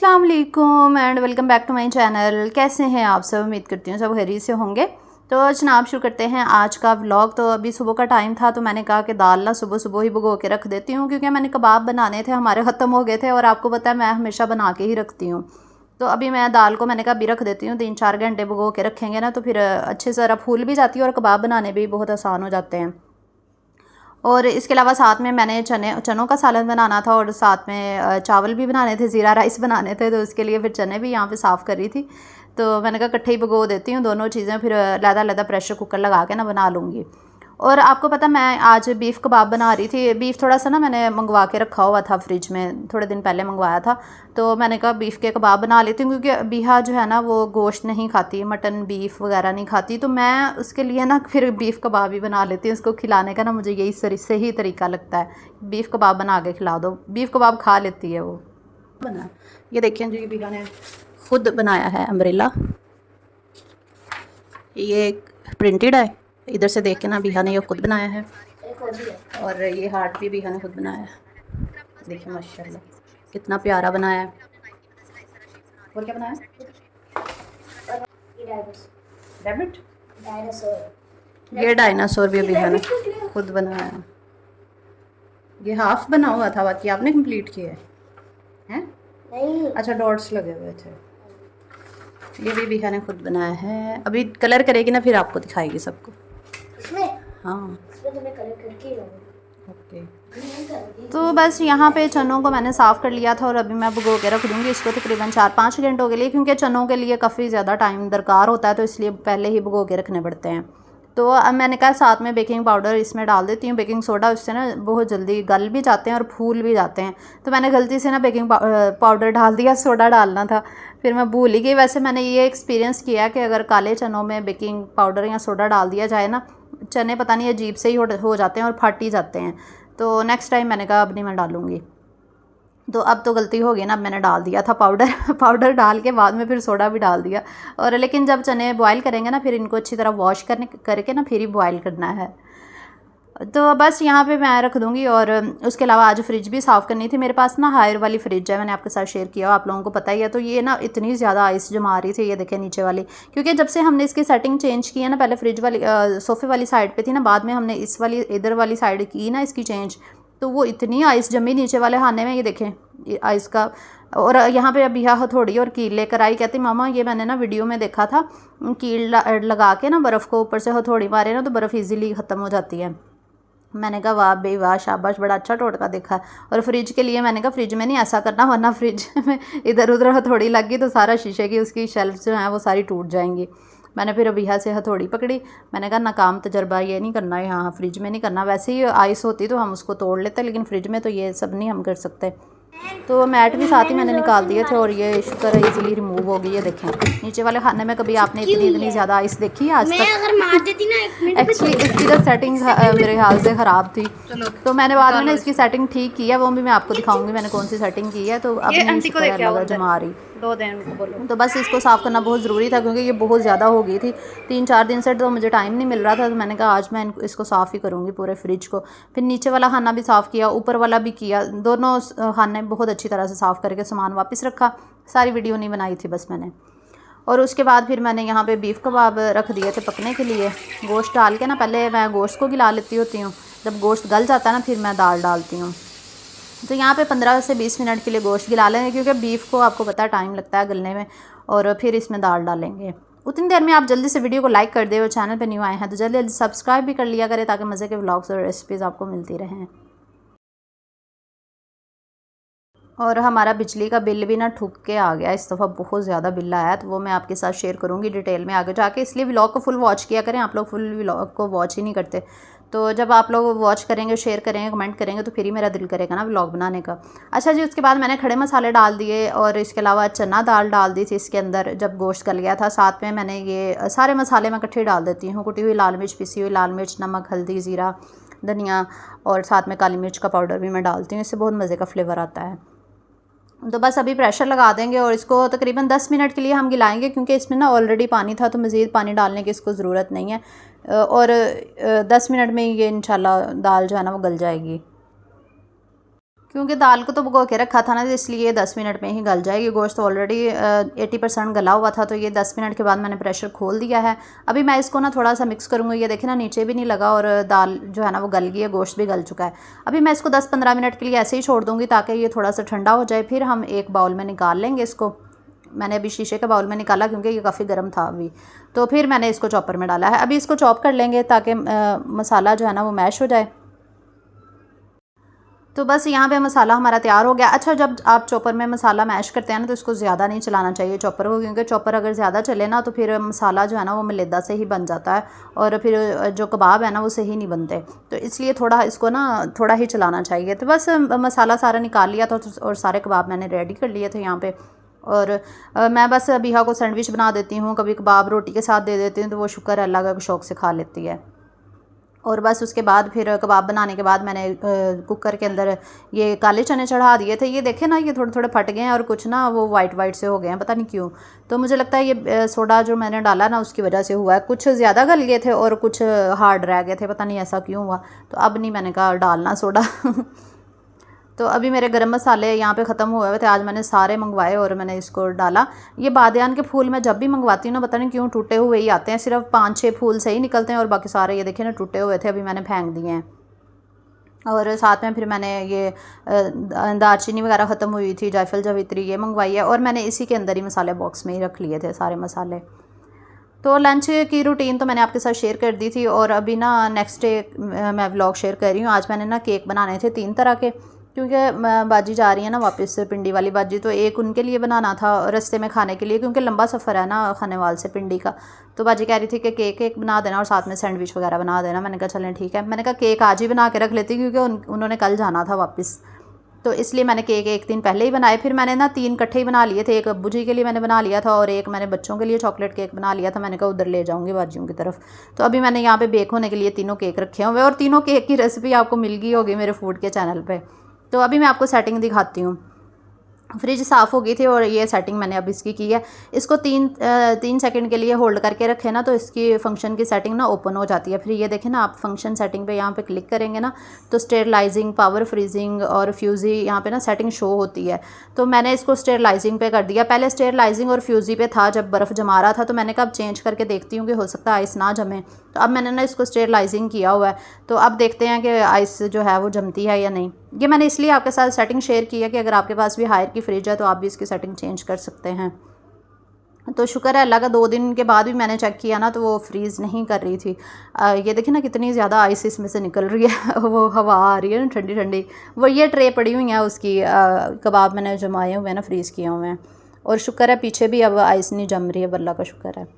अस्सलाम वालेकुम and welcome back to my channel. कैसे हैं आप सब? उम्मीद करती हूँ सब खैरियत से होंगे। तो जनाब शुरू करते हैं आज का व्लॉग। तो अभी सुबह का टाइम था तो मैंने कहा कि दाल ना सुबह सुबह ही भिगो के रख देती हूँ, क्योंकि मैंने कबाब बनाने थे, हमारे ख़त्म हो गए थे और आपको पता है मैं हमेशा बना के ही रखती हूँ। तो अभी मैं दाल को मैंने कहा अभी रख देती हूँ, 3-4 घंटे भिगो के रखेंगे ना तो फिर अच्छे से ज़रा फूल भी जाती है और कबाब बनाने भी बहुत आसान हो जाते हैं। और इसके अलावा साथ में मैंने चनों का सालन बनाना था और साथ में चावल भी बनाने थे, ज़ीरा राइस बनाने थे। तो उसके लिए फिर चने भी यहाँ पे साफ़ कर रही थी। तो मैंने कहा इकट्ठे ही भिगो देती हूँ दोनों चीज़ें, फिर लहदा प्रेशर कुकर लगा के ना बना लूँगी। और आपको पता मैं आज बीफ़ कबाब बना रही थी। बीफ़ थोड़ा सा ना मैंने मंगवा के रखा हुआ था फ्रिज में, थोड़े दिन पहले मंगवाया था। तो मैंने कहा बीफ़ के कबाब बना लेती हूँ, क्योंकि बिहा जो है ना वो गोश्त नहीं खाती, मटन बीफ़ वगैरह नहीं खाती। तो मैं उसके लिए ना फिर बीफ़ कबाब ही बना लेती हूँ। उसको खिलाने का ना मुझे यही सही तरीका लगता है, बीफ़ कबाब बना के खिला दो, बीफ़ कबाब खा लेती है वो। बना ये देखिए जी, बिहा ने खुद बनाया है अम्ब्रेला। ये प्रिंटेड है, इधर से देख के ना बिहा ने ये खुद बनाया है। और ये हार्ट भी बिहा ने खुद बनाया है। देखिए माशाल्लाह कितना प्यारा बनाया है। और क्या बनाया? रैबिट, ये डायनासोर भी बिहा ने खुद बनाया है। ये हाफ बना हुआ था, बाकी आपने कंप्लीट किया है? नहीं। अच्छा, डॉट्स लगे हुए थे। ये भी बिहा ने खुद बनाया है। अभी कलर करेगी ना फिर आपको दिखाएगी सबको। इसमें? हाँ, इसमें तो मैं कलर करके ही रहूँगी। ओके। तो बस यहाँ पे चनों को मैंने साफ़ कर लिया था और अभी मैं भिगो के रख दूँगी इसको तकरीबन 4-5 घंटों के लिए, क्योंकि चनों के लिए काफ़ी ज़्यादा टाइम दरकार होता है, तो इसलिए पहले ही भिगो के रखने पड़ते हैं। तो अब मैंने कहा साथ में बेकिंग पाउडर इसमें डाल देती हूँ, बेकिंग सोडा, उससे ना बहुत जल्दी गल भी जाते हैं और फूल भी जाते हैं। तो मैंने गलती से ना बेकिंग पाउडर डाल दिया, सोडा डालना था, फिर मैं भूल ही गई। वैसे मैंने ये एक्सपीरियंस किया कि अगर काले चनों में बेकिंग पाउडर या सोडा डाल दिया जाए ना, चने पता नहीं अजीब से ही हो जाते हैं और फट ही जाते हैं। तो नेक्स्ट टाइम मैंने कहा अब नहीं मैं डालूँगी। तो अब तो गलती हो गई ना, अब मैंने डाल दिया था पाउडर पाउडर डाल के बाद में फिर सोडा भी डाल दिया। और लेकिन जब चने बॉयल करेंगे ना फिर इनको अच्छी तरह वॉश करके ना फिर ही बॉयल करना है। तो बस यहाँ पे मैं रख दूँगी। और उसके अलावा आज फ्रिज भी साफ़ करनी थी। मेरे पास ना हायर वाली फ्रिज है, मैंने आपके साथ शेयर किया, आप लोगों को पता ही है। तो ये ना इतनी ज़्यादा आइस जमा रही थी, ये देखें नीचे वाली, क्योंकि जब से हमने इसकी सेटिंग चेंज की है ना, पहले फ्रिज वाली सोफ़े वाली साइड पे थी ना, बाद में हमने इस वाली इधर वाली साइड की ना इसकी चेंज, तो वो इतनी आइस जमी नीचे वाले खाने में, ये देखें आइस का। और यहाँ पे अभी हथौड़ी और कील लेकर आई, कहती मामा ये मैंने ना वीडियो में देखा था, कील लगा के ना बर्फ़ को ऊपर से हथौड़ी मारे ना तो बर्फ़ ईज़िली ख़त्म हो जाती है। मैंने कहा वाह बे वाह, शाबाश, बड़ा अच्छा टोटका देखा। और फ्रिज के लिए मैंने कहा फ्रिज में नहीं ऐसा करना, वरना फ्रिज में इधर उधर हथौड़ी लग गई तो सारा शीशे की उसकी शेल्फ जो हैं वो सारी टूट जाएंगी। मैंने फिर अबिहा से हथौड़ी पकड़ी, मैंने कहा नाकाम तजर्बा, ये नहीं करना है, यहाँ फ्रिज में नहीं करना। वैसे ही आइस होती तो हम उसको तोड़ लेते, लेकिन फ्रिज में तो ये सब नहीं हम कर सकते। तो मैट भी साथ ही मैंने निकाल दिए थे और ये शुक्र है इजीली रिमूव हो गई। ये देखें नीचे वाले खाने में कभी आपने इतनी ज़्यादा आइस देखी है आज तक? अगर मार देती ना एक्चुअली इसकी तो सेटिंग मेरे ख्याल से ख़राब थी, तो मैंने बाद में ना इसकी सेटिंग ठीक की है, वो भी मैं आपको दिखाऊंगी मैंने कौन सी सेटिंग की है। तो अब नहीं शुक्र है अल्लाह का जमा रही। तो बस इसको साफ़ करना बहुत ज़रूरी था, क्योंकि ये बहुत ज़्यादा हो गई थी। 3-4 दिन से तो मुझे टाइम नहीं मिल रहा था, तो मैंने कहा आज मैं इसको साफ़ ही करूँगी पूरे फ्रिज को। फिर नीचे वाला खाना भी साफ़ किया, ऊपर वाला भी किया, दोनों खाने बहुत अच्छी तरह से साफ़ करके सामान वापस रखा। सारी वीडियो नहीं बनाई थी बस मैंने। और उसके बाद फिर मैंने यहाँ पे बीफ़ कबाब रख दिए थे पकने के लिए। गोश्त डाल के ना पहले मैं गोश्त को गिला लेती होती हूँ, जब गोश्त गल जाता है ना फिर मैं दाल डालती हूँ। तो यहाँ पे 15 से 20 मिनट के लिए गोश्त गिला लेंगे, क्योंकि बीफ़ को आपको पता है टाइम लगता है गलने में। और फिर इसमें दाल डालेंगे। उतनी देर में आप जल्दी से वीडियो को लाइक कर दे, और चैनल पे न्यू आए हैं तो जल्दी जल्दी सब्सक्राइब भी कर लिया करें, ताकि मज़े के व्लॉग्स और रेसिपीज़ आपको मिलती रहें। और हमारा बिजली का बिल भी ना ठुक के आ गया इस दफ़ा, बहुत ज़्यादा बिल आया है, तो वो मैं आपके साथ शेयर करूँगी डिटेल में आगे जाके। इसलिए व्लॉग को फुल वॉच किया करें, आप लोग फुल व्लॉग को वॉच ही नहीं करते। तो जब आप लोग वॉच करेंगे, शेयर करेंगे, कमेंट करेंगे, तो फिर ही मेरा दिल करेगा ना व्लॉग बनाने का। अच्छा जी, उसके बाद मैंने खड़े मसाले डाल दिए और इसके अलावा चना दाल डाल दी थी इसके अंदर जब गोश्त गल गया था। साथ में मैंने ये सारे मसाले मैं इकट्ठे डाल देती हूँ, कुटी हुई लाल मिर्च, पिसी हुई लाल मिर्च, नमक, हल्दी, ज़ीरा, धनिया, और साथ में काली मिर्च का पाउडर भी मैं डालती हूँ, इससे बहुत मज़े का फ्लेवर आता है। तो बस अभी प्रेशर लगा देंगे और इसको तकरीबन 10 मिनट के लिए हम गिलाएंगे, क्योंकि इसमें ना ऑलरेडी पानी था, तो मज़ीद पानी डालने की इसको ज़रूरत नहीं है। और 10 मिनट में ये इंशाल्लाह दाल जो है ना वो गल जाएगी। क्योंकि दाल को तो भिगो के रखा था ना, इसलिए 10 मिनट में ही गल जाएगी। गोश्त ऑलरेडी 80% गला हुआ था, तो ये 10 मिनट के बाद मैंने प्रेशर खोल दिया है। अभी मैं इसको ना थोड़ा सा मिक्स करूँगी। ये देखें ना, नीचे भी नहीं लगा और दाल जो है ना वो गल गई है, गोश्त भी गल चुका है। अभी मैं इसको 10-15 मिनट के लिए ऐसे ही छोड़ दूँगी ताकि ये थोड़ा सा ठंडा हो जाए। फिर हम एक बाउल में निकाल लेंगे इसको। मैंने अभी शीशे के बाउल में निकाला क्योंकि ये काफ़ी गर्म था अभी, तो फिर मैंने इसको चॉपर में डाला है। अभी इसको चॉप कर लेंगे ताकि मसाला जो है ना वो मैश हो जाए। तो बस यहाँ पे मसाला हमारा तैयार हो गया। अच्छा, जब आप चॉपर में मसाला मैश करते हैं ना तो इसको ज़्यादा नहीं चलाना चाहिए चॉपर को, क्योंकि चॉपर अगर ज़्यादा चले ना तो फिर मसाला जो है ना वो मलेदा से ही बन जाता है और फिर जो कबाब है ना वो सही नहीं बनते। तो इसलिए थोड़ा इसको ना थोड़ा ही चलाना चाहिए। तो बस मसाला सारा निकाल लिया था और सारे कबाब मैंने रेडी कर लिए थे यहाँ पर। और मैं बस अबीहा को सैंडविच बना देती हूँ, कभी कबाब रोटी के साथ दे देती हूँ, तो वो शुक्र है अल्लाह का शौक़ से खा लेती है। और बस उसके बाद फिर कबाब बनाने के बाद मैंने कुकर के अंदर ये काले चने चढ़ा दिए थे। ये देखें ना, ये थोड़े थोड़े फट गए हैं और कुछ ना वो वाइट से हो गए हैं, पता नहीं क्यों। तो मुझे लगता है ये सोडा जो मैंने डाला ना उसकी वजह से हुआ है। कुछ ज़्यादा गल गए थे और कुछ हार्ड रह गए थे, पता नहीं ऐसा क्यों हुआ। तो अब नहीं, मैंने कहा डालना सोडा तो अभी मेरे गरम मसाले यहाँ पे ख़त्म हुए हुए थे। आज मैंने सारे मंगवाए और मैंने इसको डाला। ये बादियान के फूल मैं जब भी मंगवाती हूँ ना, पता नहीं क्यों टूटे हुए ही आते हैं। सिर्फ 5-6 फूल सही निकलते हैं और बाकी सारे ये देखिए ना टूटे हुए थे, अभी मैंने फेंक दिए हैं। और साथ में फिर मैंने ये दालचीनी वगैरह ख़त्म हुई थी, जायफल जावित्री ये मंगवाई है। और मैंने इसी के अंदर ही मसाले बॉक्स में ही रख लिए थे सारे मसाले। तो लंच की रूटीन तो मैंने आपके साथ शेयर कर दी थी। और अभी ना नेक्स्ट डे मैं व्लॉग शेयर कर रही हूँ। आज मैंने ना केक बनाने थे 3 तरह के, क्योंकि बाजी जा रही है ना वापस, पिंडी वाली बाजी। तो एक उनके लिए बनाना था रास्ते में खाने के लिए, क्योंकि लंबा सफ़र है ना खानेवाल से पिंडी का। तो बाजी कह रही थी कि केक बना देना और साथ में सैंडविच वगैरह बना देना। मैंने कहा चलें ठीक है। मैंने कहा केक आज ही बना के रख लेती, क्योंकि उन्होंने कल जाना था वापस, तो इसलिए मैंने केक एक दिन पहले ही बनाए। फिर मैंने ना 3 इकट्ठे ही बना लिए थे। एक अब्बू जी के लिए मैंने बना लिया था और एक मैंने बच्चों के लिए चॉकलेट केक बना लिया था। मैंने कहा उधर ले जाऊँगी बाजियों की तरफ। तो अभी मैंने यहाँ पे बेक होने के लिए तीनों केक रखे हुए, और तीनों केक की रेसिपी आपको मिल गई होगी मेरे फूड के चैनल पर। तो अभी मैं आपको सेटिंग दिखाती हूँ। फ्रिज साफ़ हो गई थी और ये सेटिंग मैंने अब इसकी की है। इसको 3 सेकंड के लिए होल्ड करके रखें ना तो इसकी फंक्शन की सेटिंग ना ओपन हो जाती है। फिर ये देखें ना, आप फंक्शन सेटिंग पे यहाँ पे क्लिक करेंगे ना तो स्टेरलाइजिंग, पावर फ्रीजिंग और फ्यूज़ी यहाँ पे ना सेटिंग शो होती है। तो मैंने इसको स्टेरलाइजिंग पे कर दिया। पहले स्टेरलाइजिंग और फ्यूज़ी पे था जब बर्फ़ जमा रहा था, तो मैंने कहा अब चेंज करके देखती हूँ कि हो सकता है आइस ना जमे। तो अब मैंने ना इसको स्टेरलाइजिंग किया हुआ है। तो अब देखते हैं कि आइस जो है वो जमती है या नहीं। ये मैंने इसलिए आपके साथ सेटिंग शेयर की है कि अगर आपके पास भी हायर की फ्रिज है तो आप भी इसकी सेटिंग चेंज कर सकते हैं। तो शुक्र है अल्लाह का, 2 दिन के बाद भी मैंने चेक किया ना तो वो फ्रीज़ नहीं कर रही थी। ये देखिए ना कितनी ज़्यादा आइस इसमें से निकल रही है वो हवा आ रही है ना ठंडी ठंडी। वो ये ट्रे पड़ी हुई है उसकी, कबाब मैंने जमाए हुए हैं ना, फ्रीज़ किए हुए हैं। और शुक्र है पीछे भी अब आइस नहीं जम रही है, अल्लाह का शुक्र है।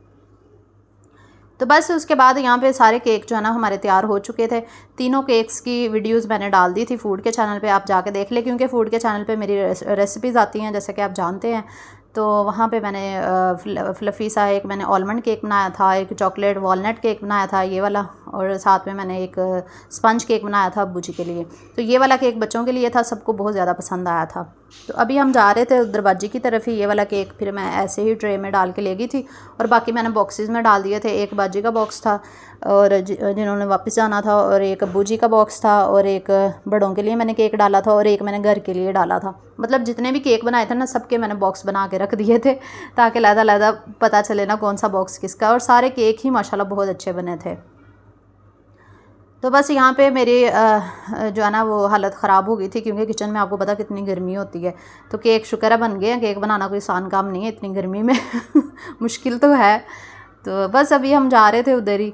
तो बस उसके बाद यहाँ पे सारे केक जो है ना हमारे तैयार हो चुके थे। तीनों केक्स की वीडियोस मैंने डाल दी थी फूड के चैनल पे, आप जाके देख लें, क्योंकि फूड के चैनल पे मेरी रेसिपीज़ आती हैं जैसे कि आप जानते हैं। तो वहाँ पे मैंने फ्लफ़ी सा एक मैंने आलमंड केक बनाया था, एक चॉकलेट वॉलनट केक बनाया था ये वाला, और साथ में मैंने एक स्पंज केक बनाया था अब्बू जी के लिए। तो ये वाला केक बच्चों के लिए था, सबको बहुत ज़्यादा पसंद आया था। तो अभी हम जा रहे थे उधर बाजी की तरफ ही। ये वाला केक फिर मैं ऐसे ही ट्रे में डाल के ले गई थी और बाकी मैंने बॉक्सेस में डाल दिए थे। एक बाजी का बॉक्स था और जिन्होंने वापस जाना था, और एक अब्बू जी का बॉक्स था, और एक बड़ों के लिए मैंने केक डाला था, और एक मैंने घर के लिए डाला था। मतलब जितने भी केक बनाए थे ना सबके मैंने बॉक्स बना के रख दिए थे ताकि लहदा पता चले ना कौन सा बॉक्स किसका। और सारे केक ही माशाल्लाह बहुत अच्छे बने थे। तो बस यहाँ पे मेरी जो है ना वो हालत ख़राब हो गई थी, क्योंकि किचन में आपको पता कितनी गर्मी होती है। तो केक शुक्र है बन गए हैं। केक बनाना कोई आसान काम नहीं है इतनी गर्मी में मुश्किल तो है। तो बस अभी हम जा रहे थे उधर ही,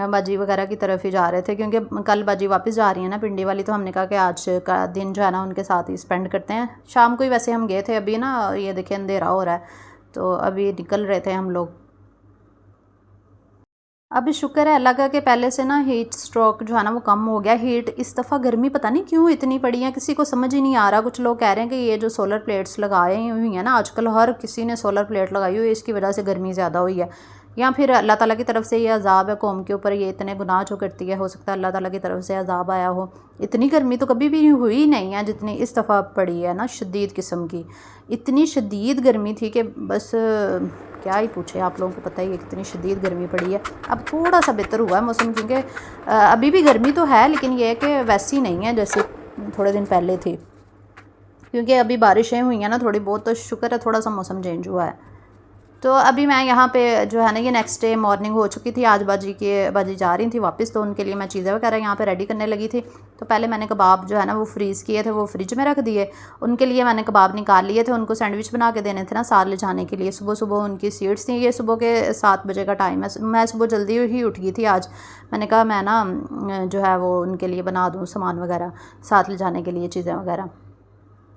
बाजी वगैरह की तरफ ही जा रहे थे, क्योंकि कल बाजी वापस जा रही है ना पिंडी वाली। तो हमने कहा कि आज का दिन जो है ना उनके साथ ही स्पेंड करते हैं। शाम को ही वैसे हम गए थे, अभी ना ये देखिए अंधेरा हो रहा है तो अभी निकल रहे थे हम लोग। अभी शुक्र है अल्लाह का कि पहले से ना हीट स्ट्रोक जो है ना वो कम हो गया। हीट इस दफ़ा गर्मी पता नहीं क्यों इतनी पड़ी है, किसी को समझ ही नहीं आ रहा। कुछ लोग कह रहे हैं कि ये जो सोलर प्लेट्स लगाई हुई हैं ना आजकल, हर किसी ने सोलर प्लेट लगाई हुई है, इसकी वजह से गर्मी ज़्यादा हुई है। या फिर अल्लाह ताला की तरफ से ये अज़ाब है कौम के ऊपर, ये इतने गुनाह जो करती है, हो सकता है अल्लाह ताला की तरफ से अज़ाब आया हो। इतनी गर्मी तो कभी भी हुई नहीं है जितनी इस दफ़ा पड़ी है ना, शदीद किस्म की। इतनी शदीद गर्मी थी कि बस क्या ही पूछे, आप लोगों को पता ही है कितनी शदीद गर्मी पड़ी है। अब थोड़ा सा बेहतर हुआ है मौसम, क्योंकि अभी भी गर्मी तो है लेकिन ये है कि वैसी नहीं है जैसे थोड़े दिन पहले थी, क्योंकि अभी बारिशें हुई हैं ना थोड़ी बहुत, तो शुक्र है थोड़ा सा मौसम चेंज हुआ है। तो अभी मैं यहाँ पे जो है ना, ये नेक्स्ट डे मॉर्निंग हो चुकी थी, आज बाजी जा रही थी वापस, तो उनके लिए मैं चीज़ें वगैरह यहाँ पे रेडी करने लगी थी। तो पहले मैंने कबाब जो है ना वो फ्रीज़ किए थे, वो फ्रिज में रख दिए। उनके लिए मैंने कबाब निकाल लिए थे, उनको सैंडविच बना के देने थे ना साथ ले जाने के लिए। सुबह सुबह उनकी सीट्स थी, ये सुबह के 7 बजे का टाइम है, मैं सुबह जल्दी ही उठ गई थी आज। मैंने कहा मैं ना जो है वो उनके लिए बना दूँ सामान वगैरह साथ ले जाने के लिए, चीज़ें वगैरह।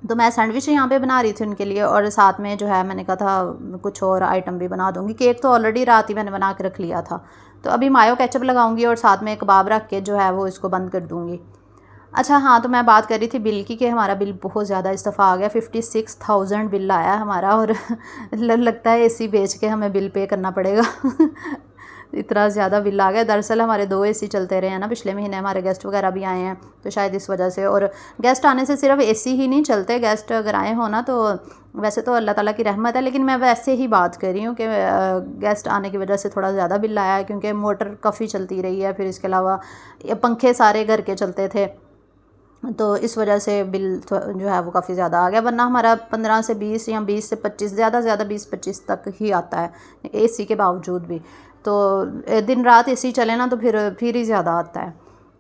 तो मैं सैंडविच यहाँ पे बना रही थी उनके लिए, और साथ में जो है मैंने कहा था कुछ और आइटम भी बना दूँगी। केक तो ऑलरेडी रात ही मैंने बना के रख लिया था, तो अभी मायो केचप लगाऊंगी और साथ में कबाब रख के जो है वो इसको बंद कर दूँगी। अच्छा हाँ, तो मैं बात कर रही थी बिल की, कि हमारा बिल बहुत ज़्यादा इस दफ़ा आ गया, 56,000 बिल आया हमारा, और लगता है एसी बेच के हमें बिल पे करना पड़ेगा। इतना ज़्यादा बिल आ गया। दरअसल हमारे 2 एसी चलते रहे हैं ना पिछले महीने, हमारे गेस्ट वगैरह भी आए हैं, तो शायद इस वजह से। और गेस्ट आने से सिर्फ एसी ही नहीं चलते, गेस्ट अगर आए हो ना तो वैसे तो अल्लाह ताला की रहमत है, लेकिन मैं वैसे ही बात कर रही हूँ कि गेस्ट आने की वजह से थोड़ा ज़्यादा बिल आया है, क्योंकि मोटर काफ़ी चलती रही है, फिर इसके अलावा पंखे सारे घर के चलते थे, तो इस वजह से बिल जो है वो काफ़ी ज़्यादा आ गया। वरना हमारा 15 से 20 या 20 से 25, ज़्यादा से ज़्यादा 20-25 तक ही आता है एसी के बावजूद भी। तो दिन रात एसी चले ना तो फिर ही ज़्यादा आता है।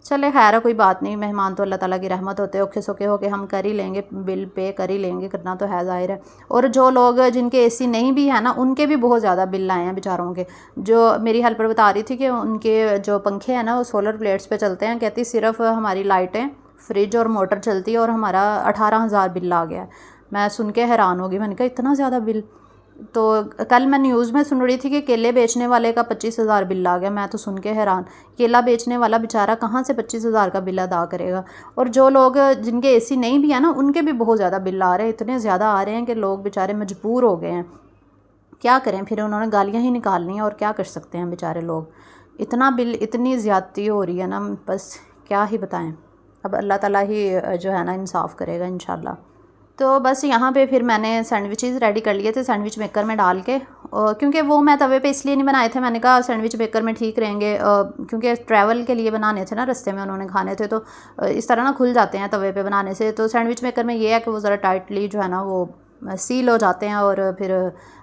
चले खैर है, कोई बात नहीं, मेहमान तो अल्लाह ताला की रहमत होते हैं, औखे सौखे होके हम कर ही लेंगे, बिल पे कर ही लेंगे, करना तो है ज़ाहिर है। और जो लोग जिनके एसी नहीं भी है ना, उनके भी बहुत ज़्यादा बिल आए हैं बेचारों के। जो मेरी हेल्पर बता रही थी कि उनके जो पंखे हैं ना वो सोलर प्लेट्स पे चलते हैं, कहती सिर्फ हमारी लाइटें, फ्रिज और मोटर चलती है और हमारा 18,000 बिल आ गया है। मैं सुन के हैरान हो गई, मैंने कहा इतना ज़्यादा बिल। तो कल मैं न्यूज़ में सुन रही थी कि केले बेचने वाले का 25,000 बिल आ गया। मैं तो सुन के हैरान, केला बेचने वाला बेचारा कहाँ से 25,000 का बिल अदा करेगा। और जो लोग जिनके एसी नहीं भी है ना, उनके भी बहुत ज़्यादा बिल आ रहे हैं, इतने ज़्यादा आ रहे हैं कि लोग बेचारे मजबूर हो गए हैं। क्या करें, फिर उन्होंने गालियाँ ही निकालनी हैं, और क्या कर सकते हैं बेचारे लोग। इतना बिल, इतनी ज़्यादती हो रही है ना, बस क्या ही बताएं। अब अल्लाह ताला ही जो है ना इंसाफ़ करेगा इंशाल्लाह। तो बस यहाँ पे फिर मैंने सैंडविचेस रेडी कर लिए थे सैंडविच मेकर में डाल के, क्योंकि वो मैं तवे पे इसलिए नहीं बनाए थे, मैंने कहा सैंडविच मेकर में ठीक रहेंगे, क्योंकि ट्रैवल के लिए बनाने थे ना, रास्ते में उन्होंने खाने थे, तो इस तरह ना खुल जाते हैं तवे पे बनाने से। तो सैंडविच मेकर में ये है कि वो ज़रा टाइटली जो है ना वो सील हो जाते हैं, और फिर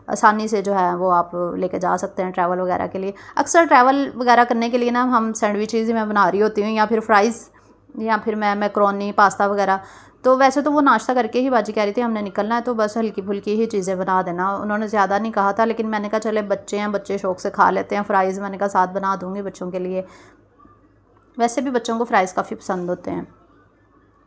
आसानी से जो है वो आप लेके जा सकते हैं ट्रैवल वगैरह के लिए। अक्सर ट्रैवल वगैरह करने के लिए ना हम सैंडविचेज़ ही मैं बना रही होती हूँ, या फिर फ्राइज़, या फिर मैं मैक्रोनी पास्ता वगैरह। तो वैसे तो वो नाश्ता करके ही बाजी कह रही थी हमने निकलना है, तो बस हल्की फुल्की ही चीज़ें बना देना, उन्होंने ज़्यादा नहीं कहा था, लेकिन मैंने कहा चले बच्चे हैं, बच्चे शौक़ से खा लेते हैं फ्राइज़, मैंने कहा साथ बना दूँगी बच्चों के लिए। वैसे भी बच्चों को फ्राइज़ काफ़ी पसंद होते हैं।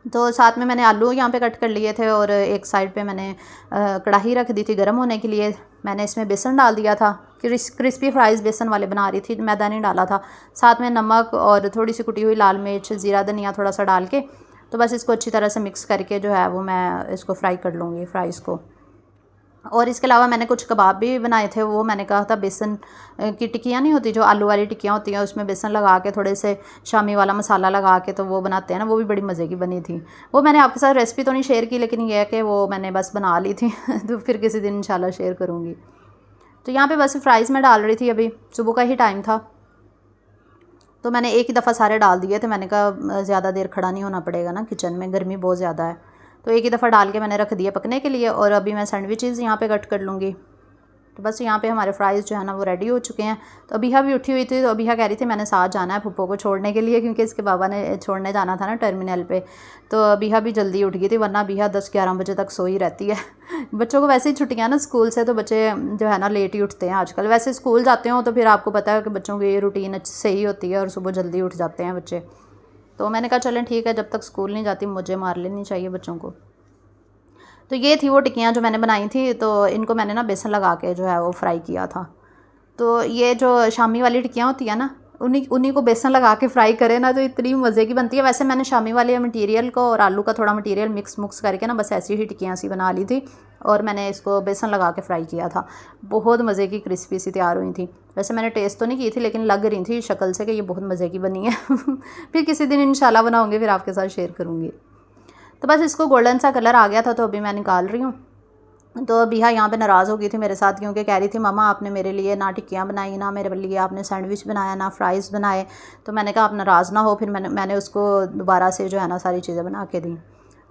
तो साथ में मैंने आलू यहाँ पे कट कर लिए थे, और एक साइड पे मैंने कढ़ाई रख दी थी गर्म होने के लिए। मैंने इसमें बेसन डाल दिया था, क्रिस्पी फ्राइज़ बेसन वाले बना रही थी, मैदा नहीं डाला था। साथ में नमक और थोड़ी सी कुटी हुई लाल मिर्च, ज़ीरा धनिया थोड़ा सा डाल के, तो बस इसको अच्छी तरह से मिक्स करके जो है वो मैं इसको फ्राई कर लूँगी फ्राइज़ को। और इसके अलावा मैंने कुछ कबाब भी बनाए थे, वो मैंने कहा था बेसन की टिक्कियाँ नहीं होती जो आलू वाली टिक्कियाँ होती हैं, उसमें बेसन लगा के थोड़े से शामी वाला मसाला लगा के तो वो बनाते हैं ना, वो भी बड़ी मज़े की बनी थी। वो मैंने आपके साथ रेसिपी तो नहीं शेयर की, लेकिन ये है कि वो मैंने बस बना ली थी तो फिर किसी दिन इंशाल्लाह शेयर करूँगी। तो यहाँ पर बस फ्राइज़ में डाल रही थी, अभी सुबह का ही टाइम था, तो मैंने एक ही दफ़ा सारे डाल दिए थे। मैंने कहा ज़्यादा देर खड़ा नहीं होना पड़ेगा ना किचन में, गर्मी बहुत ज़्यादा है, तो एक ही दफ़ा डाल के मैंने रख दिया पकने के लिए। और अभी मैं सैंडविचेज़ यहाँ पे कट कर लूँगी। तो बस यहाँ पे हमारे फ्राइज़ जो है ना वो रेडी हो चुके हैं। तो अबिहा भी उठी हुई थी, तो अबिहा कह रही थी मैंने साथ जाना है फुप्पो को छोड़ने के लिए, क्योंकि इसके बाबा ने छोड़ने जाना था ना टर्मिनल पे। तो अबिहा भी जल्दी उठ गई थी, वरना अबिहा 10-11 बजे तक सोई रहती है। बच्चों को वैसे ही छुट्टियाँ ना स्कूल से, तो बच्चे जो है ना लेट ही उठते हैं आजकल। वैसे स्कूल जाते हो तो फिर आपको पता है कि बच्चों की रूटीन सही होती है और सुबह जल्दी उठ जाते हैं बच्चे। तो मैंने कहा चलें ठीक है, जब तक स्कूल नहीं जाती मुझे मार लेनी चाहिए बच्चों को। तो ये थी वो टिक्कियाँ जो मैंने बनाई थी, तो इनको मैंने ना बेसन लगा के जो है वो फ्राई किया था। तो ये जो शामी वाली टिक्कियाँ होती है ना, उन्हीं को बेसन लगा के फ्राई करें ना तो इतनी मज़े की बनती है। वैसे मैंने शामी वाले मटेरियल को और आलू का थोड़ा मटेरियल मिक्स करके ना बस ऐसी ही टिक्कियाँ सी बना ली थी, और मैंने इसको बेसन लगा के फ्राई किया था। बहुत मज़े की क्रिस्पी सी तैयार हुई थी। वैसे मैंने टेस्ट तो नहीं की थी, लेकिन लग रही थी शक्ल से कि ये बहुत मज़े की बनी है फिर किसी दिन इंशाल्लाह बनाऊँगी, फिर आपके साथ शेयर करूँगी। तो बस इसको गोल्डन सा कलर आ गया था, तो अभी मैं निकाल रही हूँ। तो अबिहा यहाँ पे नाराज़ हो गई थी मेरे साथ, क्योंकि कह रही थी मम्मा आपने मेरे लिए ना टिक्कियाँ बनाई, ना मेरे लिए आपने सैंडविच बनाया, ना फ्राइज़ बनाए। तो मैंने कहा आप नाराज़ ना हो, फिर मैंने उसको दोबारा से जो है ना सारी चीज़ें बना के दी।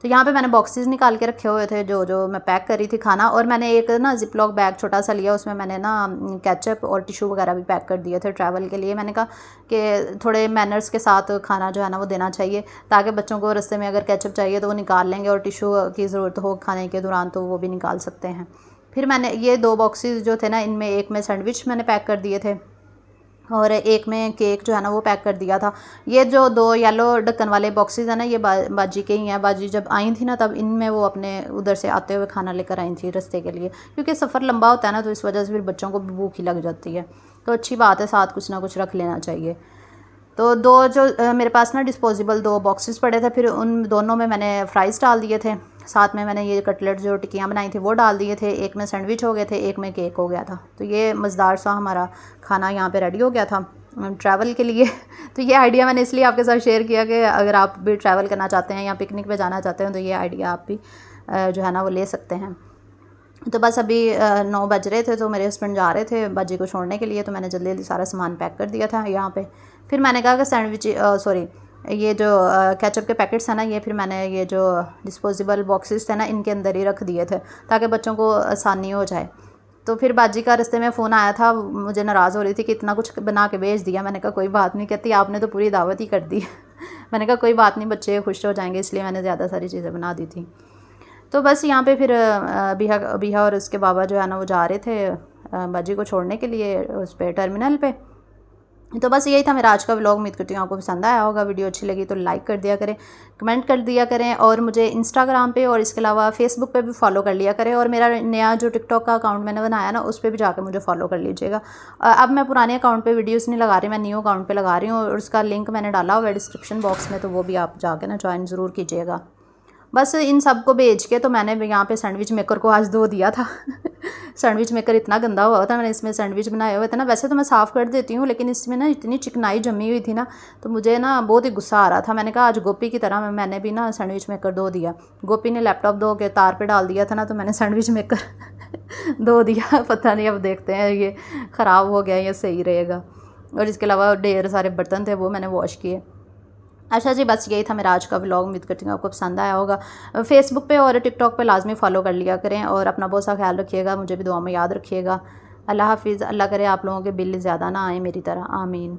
तो यहाँ पे मैंने बॉक्सेस निकाल के रखे हुए थे जो जो मैं पैक करी थी खाना, और मैंने एक ना जिपलॉक बैग छोटा सा लिया, उसमें मैंने ना केचप और टिशू वगैरह भी पैक कर दिए थे ट्रैवल के लिए। मैंने कहा कि थोड़े मैनर्स के साथ खाना जो है ना वो देना चाहिए, ताकि बच्चों को रास्ते में अगर केचप चाहिए तो वो निकाल लेंगे, और टिशू की ज़रूरत हो खाने के दौरान तो वो भी निकाल सकते हैं। फिर मैंने ये 2 बॉक्सेस जो थे ना, इनमें एक में सैंडविच मैंने पैक कर दिए थे और एक में केक जो है ना वो पैक कर दिया था। ये जो 2 येलो ढक्कन वाले बॉक्सेस हैं ना, ये बाजी के ही हैं। बाजी जब आई थी ना तब इनमें वो अपने उधर से आते हुए खाना लेकर आई थी रास्ते के लिए, क्योंकि सफ़र लंबा होता है ना, तो इस वजह से फिर बच्चों को भी भूख ही लग जाती है। तो अच्छी बात है, साथ कुछ ना कुछ रख लेना चाहिए। तो 2 जो मेरे पास ना डिस्पोजेबल 2 बॉक्सेस पड़े थे, फिर उन दोनों में मैंने फ्राइज़ डाल दिए थे, साथ में मैंने ये कटलेट जो टिक्कियाँ बनाई थी वो डाल दिए थे। एक में सैंडविच हो गए थे, एक में केक हो गया था। तो ये मज़ेदार सा हमारा खाना यहाँ पे रेडी हो गया था ट्रैवल के लिए। तो ये आइडिया मैंने इसलिए आपके साथ शेयर किया कि अगर आप भी ट्रैवल करना चाहते हैं या पिकनिक पे जाना चाहते हैं तो ये आइडिया आप भी जो है ना वो ले सकते हैं। तो बस अभी 9 बज रहे थे, तो मेरे हस्बैंड जा रहे थे बाजी को छोड़ने के लिए, तो मैंने जल्दी जल्दी सारा सामान पैक कर दिया था यहाँ पे। फिर मैंने कहा कि सैंडविच सॉरी ये जो केचप के पैकेट्स हैं ना, ये फिर मैंने ये जो डिस्पोजेबल बॉक्सेस थे ना इनके अंदर ही रख दिए थे ताकि बच्चों को आसानी हो जाए। तो फिर बाजी का रास्ते में फ़ोन आया था, मुझे नाराज़ हो रही थी कि इतना कुछ बना के भेज दिया। मैंने कहा कोई बात नहीं, कहती आपने तो पूरी दावत ही कर दी। मैंने कहा कोई बात नहीं, बच्चे खुश हो जाएंगे, इसलिए मैंने ज़्यादा सारी चीज़ें बना दी थी। तो बस यहाँ पे फिर बिहा और उसके बाबा जो है ना वो जा रहे थे बाजी को छोड़ने के लिए उस पर टर्मिनल पे। तो बस यही था मेरा आज का व्लॉग। उम्मीद करती हूँ आपको पसंद आया होगा। वीडियो अच्छी लगी तो लाइक कर दिया करें, कमेंट कर दिया करें, और मुझे इंस्टाग्राम पे और इसके अलावा फेसबुक पे भी फॉलो कर लिया करें। और मेरा नया जो टिकटॉक का अकाउंट मैंने बनाया ना, उस पर भी जाकर मुझे फॉलो कर लीजिएगा। अब मैं पुराने अकाउंट पे वीडियोस नहीं लगा रही, मैं न्यू अकाउंट पे लगा रही हूँ, और उसका लिंक मैंने डाला हुआ है डिस्क्रिप्शन बॉक्स में, तो वो भी आप जाके ना ज्वाइन ज़रूर कीजिएगा। बस इन सब को भेज के तो मैंने यहाँ पे सैंडविच मेकर को आज धो दिया था। सैंडविच मेकर इतना गंदा हुआ था, मैंने इसमें सैंडविच बनाए हुए थे ना, वैसे तो मैं साफ़ कर देती हूँ, लेकिन इसमें ना इतनी चिकनाई जमी हुई थी ना, तो मुझे ना बहुत ही गुस्सा आ रहा था। मैंने कहा आज गोपी की तरह मैंने भी ना सैंडविच मेकर धो दिया। गोपी ने लैपटॉप धो के तार पे डाल दिया था ना, तो मैंने सैंडविच मेकर धो दिया। पता नहीं, अब देखते हैं ये ख़राब हो गया या सही रहेगा। और इसके अलावा ढेर सारे बर्तन थे वो मैंने वॉश किए। अच्छा जी, बस यही था मेरा आज का व्लॉग। उम्मीद करती हूँ आपको पसंद आया होगा। फेसबुक पे और टिकटॉक पे लाजमी फॉलो कर लिया करें, और अपना बहुत सा ख्याल रखिएगा, मुझे भी दुआ में याद रखिएगा। अल्लाह हाफिज़। अल्लाह करे आप लोगों के बिल ज़्यादा ना आए मेरी तरह, आमीन।